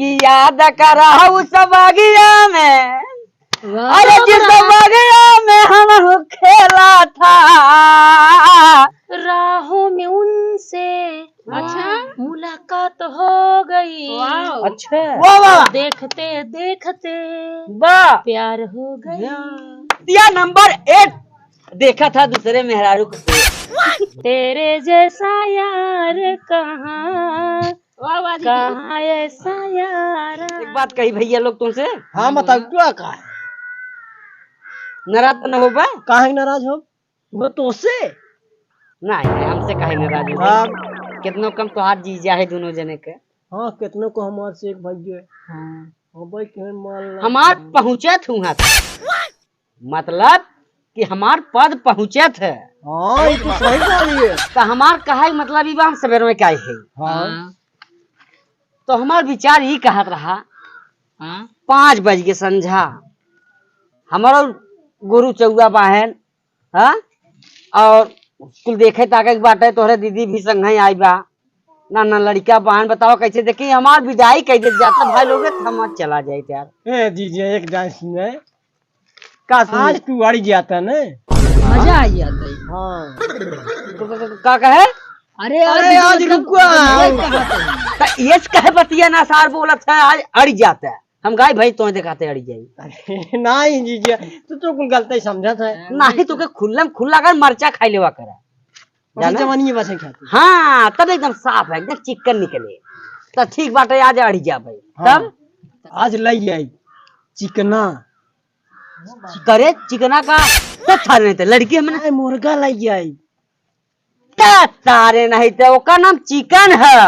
कि याद करा उस बगिया में, अरे जिस बगिया में हम खेला था, राहों में उनसे अच्छा मुलाकात हो गई। अच्छा वाह देखते देखते वाह प्यार हो गया। दिया नंबर 8 देखा था दूसरे मेहरारू को। तेरे जैसा यार कहाँ कहाँ ऐसा यार। एक बात कही भैया लोग तुमसे, हाँ बताओ क्या कहा है? नाराज तो न हो बा? काहे नाराज हो? वो तो उससे नहीं हमसे काहे नाराज हो? हाँ कितनो कम तो हाथ जीजा है दोनों जने के। हाँ कितने को हमारे से एक भाई है। हाँ भाई कहे मान हमार पहुंचत हुआ था, मतलब कि हमार पद पहुंचत है। हाँ ये तो सही बात है। तो हमार कहा मतलब ई बा हम सवेर में क्या है। हाँ तो हमार विचार ये कहत रहा 5 बज के संझा हमारो गुरु चौआ बहन, हाँ और कुल देखे ताके के बाटे तोहरे दीदी भी संग आई बा ना ना लड़का बहन। बताओ कैसे देखी हमार विदाई कैसे जाता भाई लोग हम चला जाए यार। ए दीजिए एक जान सुने का आज तू अड़ गया था ना, मजा आ जाता है। हाँ का कहे? अरे अरे आज रुको ये कहे बतिया ना सार बोलत है आज अड़ जाता है। हम गाय भाई तो दिखाते अड़ जाई। अरे नहीं जीजिए तो कुल गलती समझा था। नहीं तो के खुल्लम खुल्ला कर मरचा खाई लेवा करे जाना जवानी बचे खाती। हाँ तब एकदम साफ है एकदम चिकन निकले। तो ठीक बाटे आज अड़ जा भाई। तब आज लई आई चिकना करे चिकना का तो थारे नहीं थे लड़की हमने मुर्गा लई आई तारे नहीं थे ओका नाम चिकन है।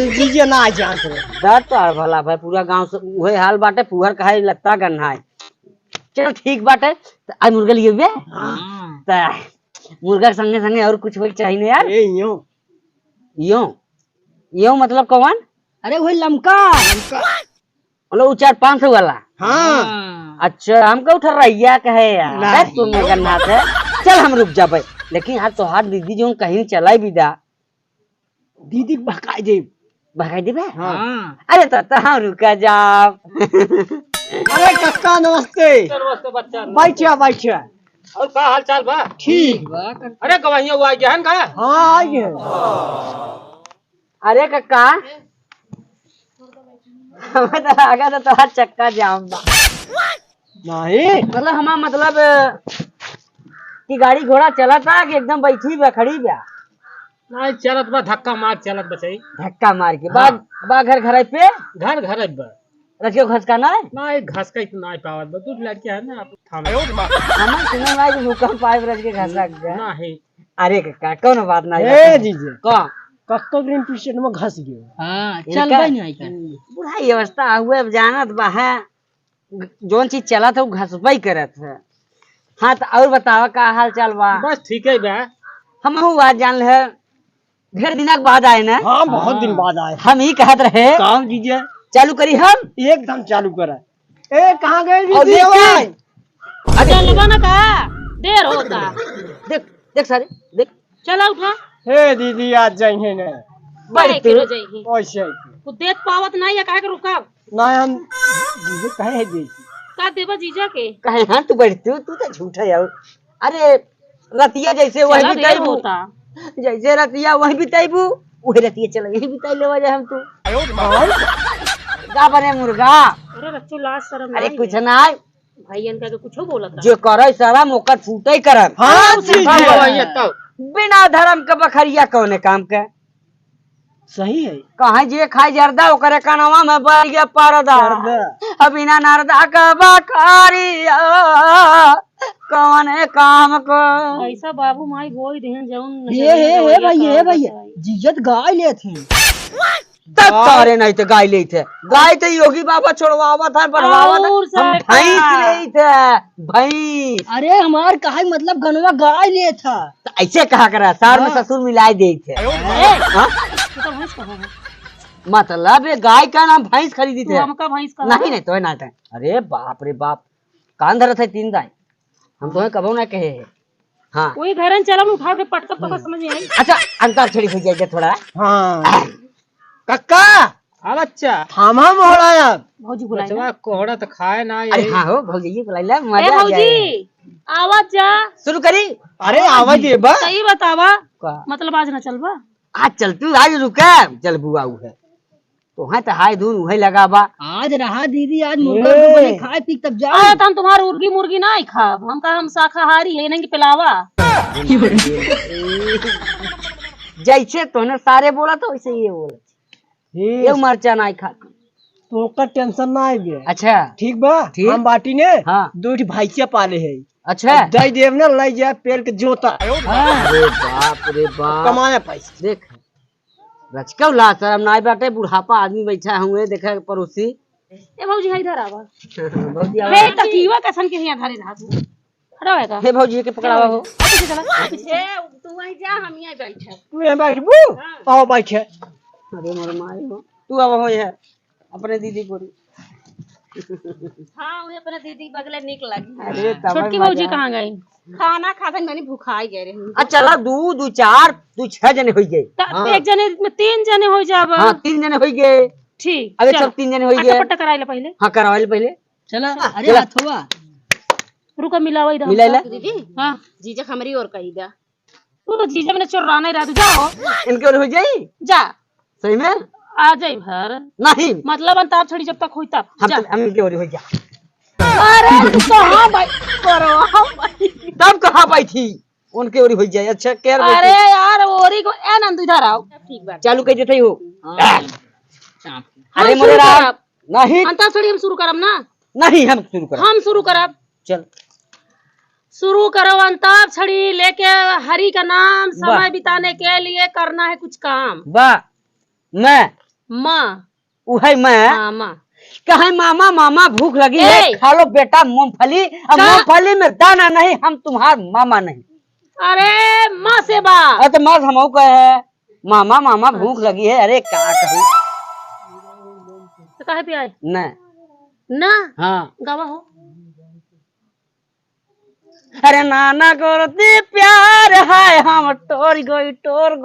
जीजिए ना जान दर्द तो भला भाई पूरा गांव से वही हाल बाटे पुहर कहे लगता गन्ना है। चलो ठीक बाटे तो आज मुर्गा लिए हुए मुर्गा संगे संगे और कुछ चाहिए यार। यो यो मतलब कौन? अरे वही लमका मतलब 400-500 वाला। हाँ अच्छा हमको उठा रहिया कहे यार तुम गन्ना थे। चल हम रुक जा भाई लेकिन यार तो हाथ दीदी जो कहीं चला भी दा दीदी भगाई दे भगाई दे। हाँ। अरे तो हम रुका जाओ। अरे कक्का नमस्ते। नमस्ते बच्चा। बैठिया बैठिया और का हाल चाल बा? ठीक। अरे गवाहिया हुआ गया का? हाँ आई है। अरे कक्का हमें तो लगा था तो चक्का जाम बा। नहीं मतलब हमारा मतलब कि गाड़ी घोड़ा चला था कि एकदम बैठी बा खड़ी बा? नहीं चलत बा धक्का मार चलत बचाई। धक्का मार के बा घर घर पे घर घर बा रखियो घसकाना है। नहीं घस का इतना नहीं पावत बा दूध लड़किया है ना आप थाना हमारे सुने में आज भूकंप आए रख के घसक गया। नहीं। अरे कक्का कौन बात नहीं ए जीजे कौन कक्का ग्रीन टी शर्ट में घस गयो। हाँ चल भाई नहीं क्या बुढ़ाई अवस्था हुए अब जानत बा है जोन चीज चला था वो घसबई करत है। हाँ तो और बतावा का हाल चाल बा? बस ठीक है बा। हम आज जान ले ढेर दिन बाद आए ना। हाँ बहुत दिन बाद आए। हम ही कहत रहे काम जीजिए चालू करी हम एकदम चालू करा। ए कहाँ गए और दीदी? देख चलबा ना का देर होता। देख देख सारे देख चला उठा हे दीदी आज जाइए ना बड़ी तू जाइए ऐसे तू देख पावत नहीं है काहे के रुका ना हम जीजे कहे है जी का देबा जीजा के कहे हाँ तू बड़ी तू तू तो झूठा यार। अरे रतिया जैसे वही चला देर बिताइबू होता। जैसे रतिया वही बिताइबू वही रतिया चल यही बिताई लेवा जाए हम तू का बने मुर्गा। अरे बच्चों लाज शर्म अरे नहीं कुछ है। ना भाईयन का कुछो बोलत जो करे सारा मौका फूटे करब। हाँ गवाहिया जीजिए तब बिना धर्म के बखरिया कौने काम के सही है। कहा जे खाई जर्दा ओकरे कनवा में बढ़ गया पर्दा बिना नरदा का बखरिया कौने काम को। ऐसा बाबू माई बोई देहन जौन हे भैया जीजत गाय ले थे तब तारे नहीं थे गाय ले थे गाय तो योगी बाबा छोड़वावा था बनवावा था हम भैंस ले थे भैंस। अरे हमार कहा मतलब गनवा गाय ले था तो ऐसे कहा करा सार में ससुर मिलाई दे थे। हाँ? मतलब ये गाय का नाम भैंस खरीदी थे हमका भैंस का नहीं नहीं तो ना थे। अरे बाप रे बाप कान धरत है 3 दाई हम तो कबो ना कहे है। हाँ वही घरन चलन उठा के पटका पका समझ में आई। अच्छा अंतर छड़ी हो जाएगा थोड़ा। हाँ कक्का हाँ बच्चा थामा मोहराया भौजी बुलाए बचवा कोहड़ा तो खाए ना अरे ये हाँ हो भौजी जी बुलाइला ए मजा आ भौजी जाए। आवाज जा शुरू करी अरे आवाज दे बा सही बतावा का मतलब आज न चलबा आज चल तू आज रुका चल बुआ उ है तो है तो हाय धून उहे लगा बा आज रहा दीदी आज मुर्गा तो बने खाए पी तब जाओ अरे तो हम तुम्हारी मुर्गी मुर्गी ना ही खाब हम का हम शाकाहारी है नहीं पिलावा जैसे तूने सारे बोला तो वैसे ये बोला ये मरचा नहीं खा तो का टेंशन ना आई बे अच्छा ठीक बा ठीक। हम बाटी ने हाँ। दो भाईचा पाले है अच्छा दई देव ना लाई जाए पेड़ के जोता अरे बाप रे बाप कमाया पैसा देख रचका ला शर्म ना बाटे बुढ़ापा आदमी बैठा हुए देखा पड़ोसी ए भौजी है इधर आवा भौजी रे तकीवा कैसन के यहाँ धरे रहा तू खड़ा है का हे भौजी के पकड़ावा हो पीछे चला तू वहीं जा हम यहीं बैठे तू यहाँ बैठबू आओ बैठे अरे मोर माई हो तू अब हो है अपने दीदी को हां उन्हें अपने दीदी बगले निक लगी अरे तब छोटकी भौजी कहाँ गई खाना खाते मैंने भूखाई गए रही अच्छा ला दू चार तू 6 जने हो गए एक जने में 3 जने हो जाब हाँ 3 जने हो गए ठीक अबे सब 3 जने हो गए पट्टा कराई ले पहले हाँ करवाइल पहले चला अरे हाथवा रुका मिलावा इधर मिलाइला दीदी हां जीजा हमारी और कही दा तू तो जीजा मैंने चोर नहीं रहा तू जाओ इनके और हो जाई जा सही में आ जाई भर नहीं मतलब अंताप छड़ी जब तक हुई तब जा हम इनके और हो जा अरे तू कहां भाई करो तब कहाँ पाई थी उनके और हो जाए अच्छा केयर अरे यार ओरी को ए नंद इधर आओ ठीक बात चालू कर देते हो हम अरे शुरू मोरे राम करब। नहीं अंताप छड़ी हम शुरू करब ना नहीं हम शुरू कर हम शुरू करब चल शुरू करो अंताप छड़ी लेके हरि का नाम वाह। समय बिताने के लिए करना है कुछ काम वाह मैं माँ उहे मैं हाँ माँ कहे मामा मामा भूख लगी है ए! खा लो बेटा मूंगफली अब का- मूंगफली में दाना नहीं हम तुम्हार मामा नहीं अरे माँ से बात अरे तो मैं हम कहे मामा मामा भूख लगी है अरे क्या कहूँ तो कहे पे आए न ना हाँ गवा हो अरे नाना करती प्यार है हम टोर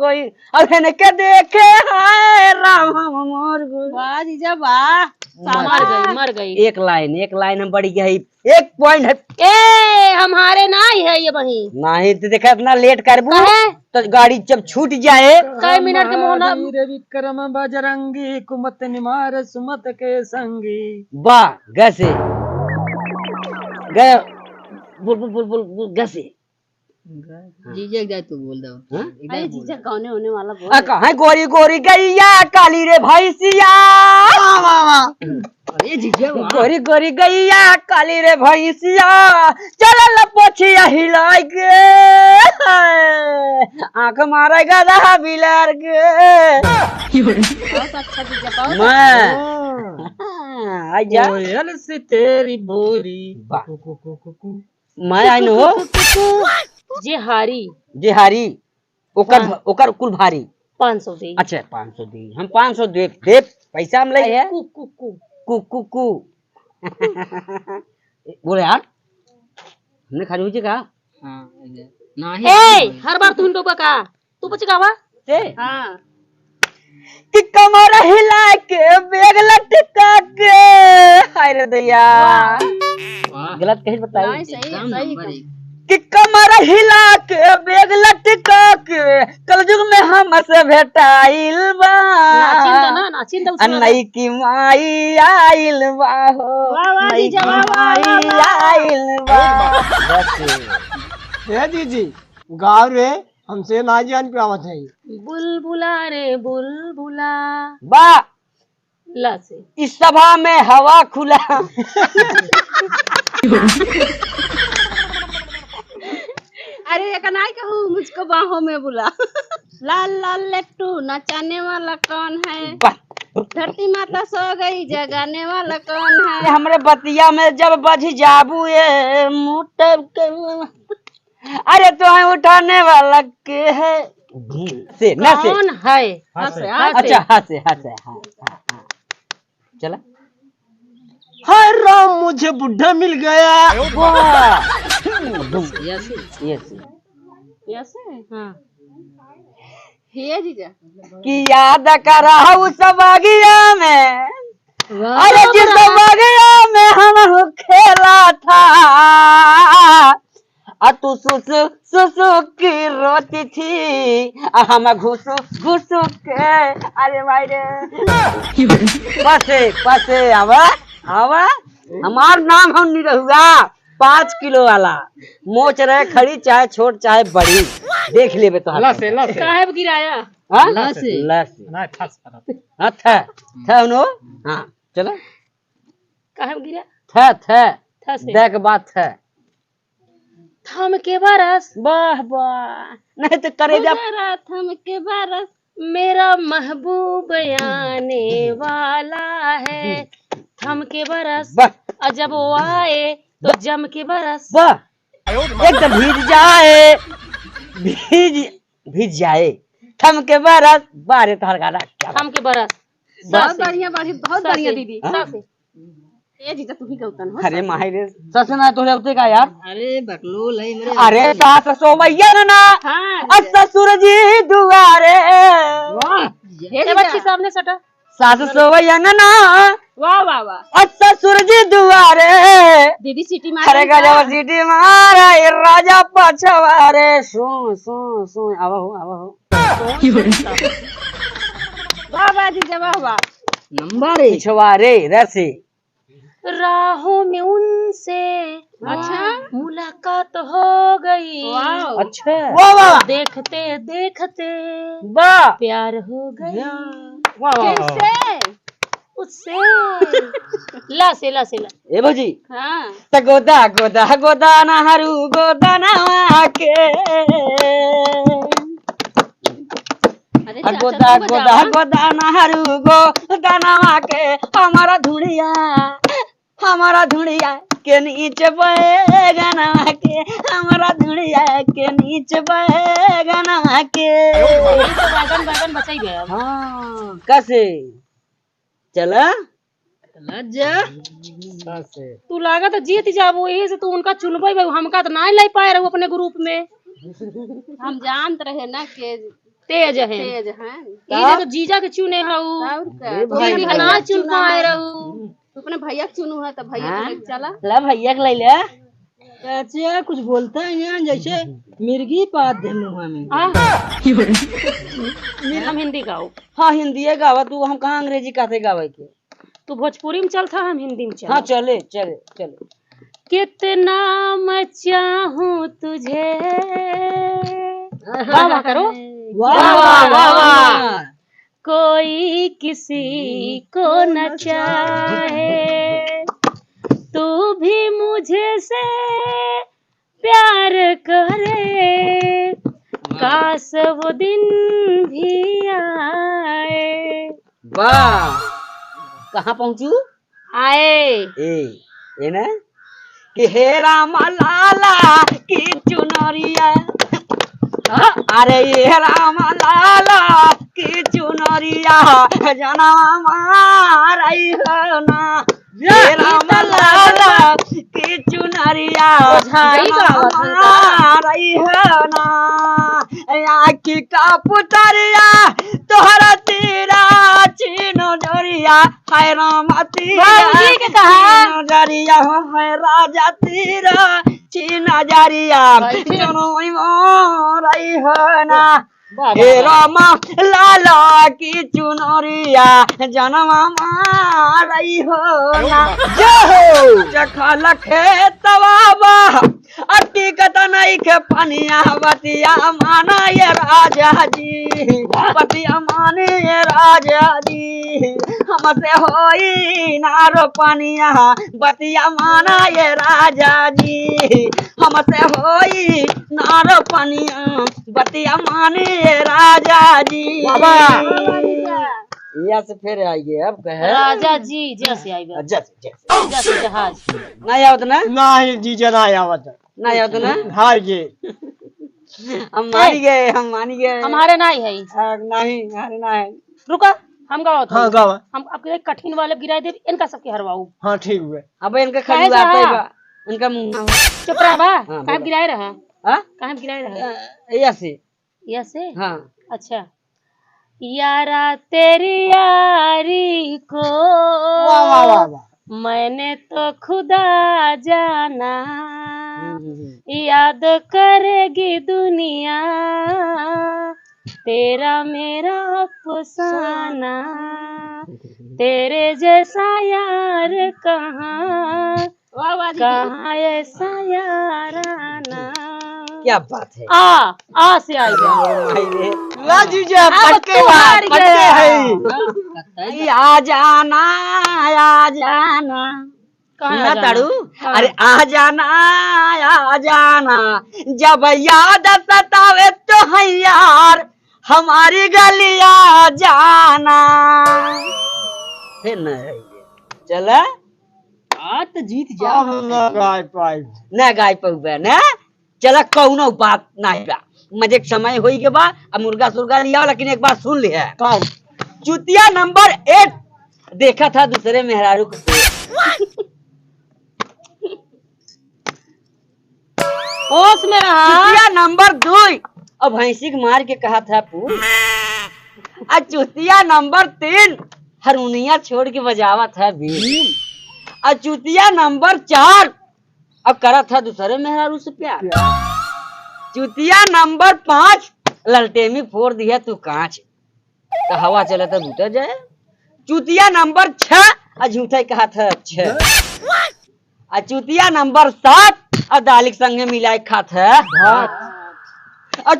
गई अब के देखे हाय राम हम मर गई वाह जीजा वाह मर गई एक लाइन हम बढ़ी गई एक पॉइंट है ए हमारे ना ही है ये बही नहीं तो देखा इतना लेट करबू कहे तो गाड़ी जब छूट जाए कई मिनट के मोहना वीर विक्रम बजरंगी कुमत निमार सुमत के संगी वाह गैसे गए बुल गैसे जीजा जाए तू बोल दो हाँ? अरे जीजा गाने होने वाला बोल कहा गोरी गोरी गैया काली रे भैंसिया अरे जीजा वाह गोरी गोरी गैया काली रे भैंसिया चल पोछिया हिलाई के आंख मारे गधा बिलार के बहुत अच्छा जीजा बहुत मैं आ जा कोयल से तेरी बोरी मैं आई नो जे हारी जे हारी ओकर कुल भारी 500 दे अच्छा 500 दी हम 500 दे पैसा हम ले है कु कु कु कु कु कु बोले यार हमने खाली हुई का हां नहीं ए हर बार तू हिंदू का तू बच गावा से हां कि कमर हिला के बेग लटका के हाय रे दैया गलत कहीं बताई एकदम नंबर 1 कि कमर हिला के बेग लटका के कलयुग में हमसे भेटाइल बा नाचिन दो नई की माई आइल बा हो वाह वाह नई जीजा की वाह वाह माई आइल बा हे दीदी गाँव रे हमसे ना जान पे आवत है बुलबुला रे बुलबुला बा ला से इस सभा में हवा खुला अरे एक नहीं कहूँ मुझको बाहों में बुला लाल लाल लट्टू नचाने वाला कौन है बा, धरती माता सो गई जगाने वाला कौन ये है हमरे बतिया में जब बज जाबू ये मुँह अरे तो है उठाने वाला के है से न से कौन है अच्छा हाथ से हाँ चला हाय राम मुझे बुढ़ा मिल गया वाह यस यस ऐसे हाँ हे जीजा कि याद कराऊ सब बगिया में, अरे जिस बगिया में हम खेला था, तू सुसु सुसु की रोती थी, हम घुसु घुसु के, अरे भाई रे पसे आवा आवा, हमार नाम हम नहीं रहुआ 5 किलो वाला, मोच रहे खड़ी चाहे छोट चाहे बड़ी, देख लेबे तो लसे काहे गिराया हाँ? लसे। लसे। ना ठस पर हाँ था उनो हाँ चलो काहे गिरा था से देख बात है थम के बरस वाह वाह नहीं तो करे जा गुजरा थम के बरस मेरा महबूब आने वाला है, थम के बरस वाह और जब वो आए तो जम के बरस। वाह एकदम भीज जाए थम के बरस बारे तार गाना क्या थम के बरस बहुत बहुत बढ़िया दीदी सासे। ए जीजा तू ही कहतन हो अरे माही रे सस ना तोरे उते का यार अरे बकलोल है मेरे। अरे सास सोवैया ना हां ससुर जी दुआरे हे बच्ची सामने सटा सास सोवैया ना वाह वाह वाह ससुर जी दुआरे दीदी सीटी मार अरे गजब सीटी मारा ये राजा पछवारे सु आवा हो वाह वाह जीजा वाह वाह नंबर है। पिछवारे रसे राहों में उनसे अच्छा मुलाकात हो गई अच्छा वाह वाह देखते देखते वाह प्यार हो गया वाह उससे ला ए भौजी हाँ त गोदा नहरू गोदा नवा के अरे गोदा नहरू गोदा नवा के हमारा धुड़िया के नीचे बैगना के हमारा धुड़िया के नीचे बैगना के बैगन बचाई गया हाँ कैसे चला लज्जा तू लागत जीत जाबो यही से तू उनका चुनबे हमका तो नहीं ले पाए रहो अपने ग्रुप में हम जानत रहे ना के तेज है ये तो जीजा के चुने रहू दीदी के ना चुन पाए रहू तू अपने भैया के चुनू है तो भैया के लेके चला ला भैया के ले ले चाचा कुछ बोलता है यहाँ जैसे मिर्गी पात दे मुँह में। हम हिंदी गाओ हाँ हिंदी गावा तू हम कहाँ अंग्रेजी कहते गावे के तू भोजपुरी में चलता हम हिंदी में चल हाँ चले कितना मैं चाहूँ तुझे वाह वाह करो वाह कोई किसी को न चाहे तू भी मुझे से प्यार करे काश वो दिन भी आए। वाह कहाँ पहुँचू आए ए ना कि हे राम लाला की चुनरिया अरे ये राम लाला की चुनरिया जना मारई हो ना ये राम लाला की चुनरिया मारई हो ना आखी का पुतरिया तोहरा तीरा चीनो डरिया है राम तीरा डरिया है राजा तीरा चीना जारिया रही हो ना हे रामा लाला की चुनरिया जनमा मारई हो ना जो चखल खेतवा अति कतनई के पनिया बतिया माना ये राजा जी बतिया माने ये राजा जी हमसे होई नारो पनिया बतिया माना ये राजा जी हमसे होई नारो पनिया बतिया माने ये राजा जी यहाँ से फिर आइए अब कहे राजा जी जैसे आई जैसे जहाज नहीं आवत ना नहीं जीजा नहीं आवत नहीं आवत ना हाँ जी हम मान गए हमारे नहीं है नहीं अरे नहीं रुका हम गाओ हाँ गावा हम आपके कठिन वाले गिराए दे इनका सबके हरवाऊ हाँ ठीक हुए अब इनका खड़ी बात है बा इनका मुंह चुप रहा बा हाँ, कहाँ गिराए रहा हाँ कहाँ गिराए रहा ऐसे ऐसे हाँ अच्छा यारा तेरी यारी को वाह वाह वाह वाह। मैंने तो खुदा जाना, याद करेगी दुनिया तेरा मेरा अफसाना, तेरे जैसा यार कहाँ कहाँ ऐसा याराना। क्या बात है। आ से आएगा ला जीजा अब पटके तू हार पटके गया। है। आ जाना आ जाना कहाँ ना आ जाना? ताड़ू। हाँ। अरे आ जाना जब याद सतावे तो है यार हमारी गलिया जाना। फिर न चला आज तो जीत जा। न गाय पहुबे न चला कौनो बात नहीं बा मजे के समय होई के बाद अब मुर्गा सुर्गा लिया लेकिन एक बात सुन लिया चुतिया नंबर 8 देखा था दूसरे मेहरारू को होश में रहा। चुतिया नंबर 2 अब भैंसी के मार के कहा था पू चुतिया नंबर 3 हारमोनिया छोड़ के बजावा था भी चुतिया नंबर 4 अब करा था दूसरे मेहरारू से प्यार। चुतिया नंबर 5 ललटेमी फोड़ दिया तू कांच तो हवा चले तो बूटा जाए। चुतिया नंबर 6 झूठा कहा था अच्छा। चुतिया नंबर 7 दालिक संगे मिलाए खा था भात।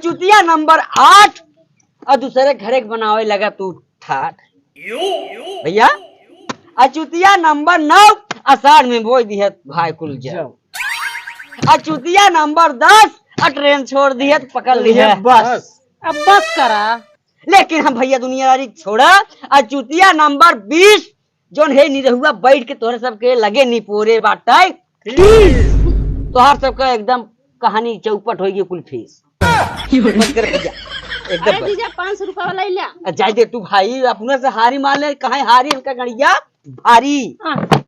चुतिया नंबर 8 दूसरे घरे के बनावे लगा तू ठाठ भैया। चुतिया नंबर 9 आषाढ़ में बोई दी है भाई कुल जाओ। चुतिया नंबर 10 ट्रेन छोड़ दी है तो पकड़ ली है बस। अब बस करा। लेकिन हम भैया दुनियादारी छोड़ा। चुतिया नंबर 20 जोन है नी रहुआ बैठ के तोहरे सबके लगे नी पोरे बाटाई तोहर सबका एकदम कहानी चौपट होगी कुल फीस बस कर भैया एकदम अरे जीजा 500 रुपया वाला ही ला। जाए दे तू भाई अपने से हारी मान ले कहा हारी इनका गणिया भारी।